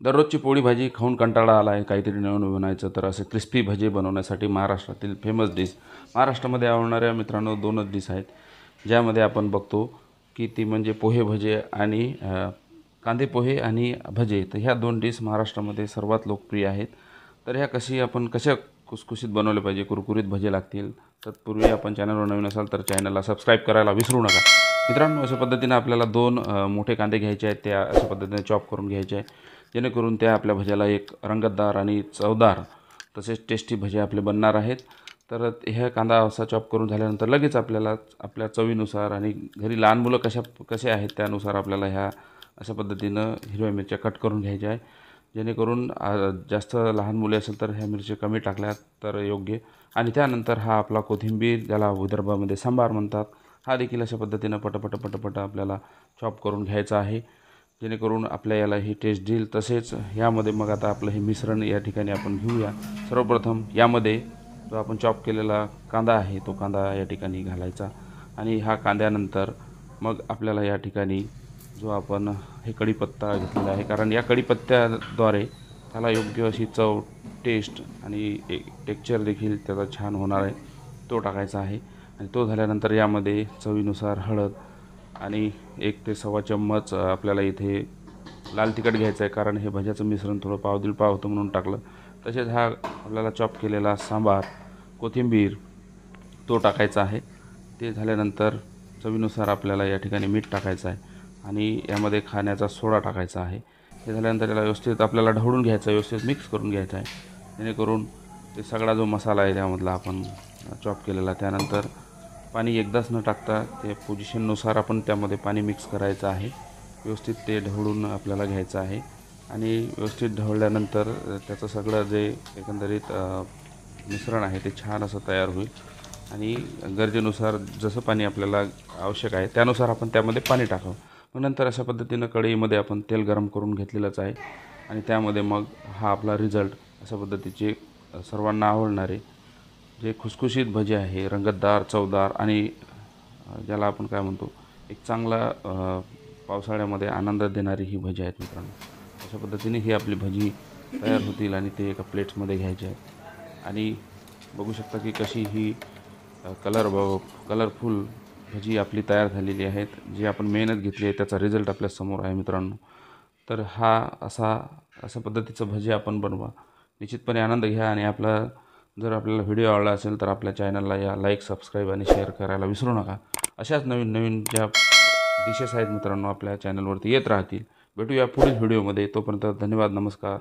दररोजची पोळी भाजी खाऊन कंटाळा आला आहे, काहीतरी नवीन बनायचं, तर असे क्रिस्पी भजे बनवण्यासाठी महाराष्ट्रातील फेमस डिश, महाराष्ट्रामध्ये आवडणाऱ्या मित्रांनो 2च डिश आहेत, ज्यामध्ये आपण बघतो की ती म्हणजे पोहे भजे आणि कांदे पोहे आणि भजे. तर ह्या 2 डिश महाराष्ट्रामध्ये सर्वात लोकप्रिय आहेत. तर ह्या कशा खुसखुशीत बनवले पाहिजे, कुरकुरीत भजे लागतील. तत्पूर्वी आपण चॅनलवर नवीन असाल तर चॅनलला सबस्क्राईब करायला विसरू नका. मित्रांनो, अशा पद्धतीने आपल्याला 2 मोठे कांदे घ्यायचे आहेत, त्या अशा पद्धतीने चॉप करून घ्यायचे आहे, जेणेकरून त्या आपल्या भज्याला एक रंगतदार आणि चवदार तसेच टेस्टी भजे आपले बनणार आहेत. तर ह्या कांदा असा चॉप करून झाल्यानंतर लगेच आपल्याला आपल्या चवीनुसार आणि घरी लहान मुलं कसे आहेत त्यानुसार आपल्याला ह्या अशा पद्धतीनं हिरव्या मिरच्या कट करून घ्यायच्या आहे, जेणेकरून जास्त लहान मुले असेल तर ह्या मिरच्या कमी टाकल्या तर योग्य. आणि त्यानंतर हा आपला कोथिंबीर, ज्याला विदर्भामध्ये सांबार म्हणतात, हा देखील अशा पद्धतीनं पटपट आपल्याला चॉप करून घ्यायचा आहे, जेणेकरून आपल्या याला ही टेस्ट देईल. तसेच यामध्ये मग आता आपलं हे मिश्रण या ठिकाणी आपण घेऊया. सर्वप्रथम यामध्ये जो आपण चॉप केलेला कांदा आहे तो कांदा या ठिकाणी घालायचा, आणि हा कांद्यानंतर मग आपल्याला या ठिकाणी जो आपण हे कढीपत्ता घेतलेला आहे, कारण या कढीपत्त्याद्वारे त्याला योग्य अशी चव, टेस्ट आणि एक टेक्स्चर देखील त्याचा छान होणार आहे, तो टाकायचा आहे. आणि तो झाल्यानंतर यामध्ये चवीनुसार हळद आणि 1 ते सव्वा चम्मच आपल्याला इथे लाल तिखट घ्यायचं आहे, कारण हे भज्याचं मिश्रण थोडं पाव दीड पाव होतं म्हणून टाकलं. तसेच हा आपल्याला चॉप केलेला सांबार, कोथिंबीर, तो टाकायचा आहे. ते झाल्यानंतर चवीनुसार आपल्याला या ठिकाणी मीठ टाकायचं आहे आणि यामध्ये खाण्याचा सोडा टाकायचा आहे. हे झाल्यानंतर याला व्यवस्थित आपल्याला ढवळून घ्यायचं आहे, व्यवस्थित मिक्स करून घ्यायचं आहे, जेणेकरून ते सगळा जो मसाला आहे त्यामधला आपण चॉप केलेला, त्यानंतर पाणी एकदाच न टाकता ते पोझिशननुसार आपण त्यामध्ये पाणी मिक्स करायचं आहे. व्यवस्थित ते ढवळून आपल्याला घ्यायचं आहे आणि व्यवस्थित ढवळल्यानंतर त्याचं सगळं जे एकंदरीत मिश्रण आहे ते छान असं तयार होईल. आणि गरजेनुसार जसं पाणी आपल्याला आवश्यक आहे त्यानुसार आपण त्यामध्ये पाणी टाकावं. मग नंतर अशा पद्धतीनं कढईमध्ये आपण तेल गरम करून घेतलेलंच आहे, आणि त्यामध्ये मग हा आपला रिझल्ट अशा पद्धतीचे सर्वांना आवडणारे जे खुसखुशीत भजे आहे, रंगतदार, चवदार आणि ज्याला आपण काय म्हणतो, एक चांगला पावसाळ्यामध्ये आनंद देणारी ही भजी आहेत मित्रांनो. अशा पद्धतीने ही आपली भजी तयार होतील आणि ते एका प्लेट्समध्ये घ्यायचे आहेत. आणि बघू शकता की कशी ही कलरफुल भजी आपली तयार झालेली आहेत. जी आपण मेहनत घेतली आहे त्याचा रिझल्ट आपल्यासमोर आहे मित्रांनो. तर अशा पद्धतीचं भजी आपण बनवा, निश्चितपणे आनंद घ्या. आणि जर आपल्याला व्हिडिओ आवडला असेल तर आपल्या चॅनलला लाईक, सबस्क्राईब आणि शेअर करायला विसरू नका. अशाच नवीन ज्या डिशेस आहेत मित्रांनो आपल्या चॅनलवरती येत राहतील. भेटूया पुढील व्हिडिओमध्ये. तोपर्यंत धन्यवाद, नमस्कार.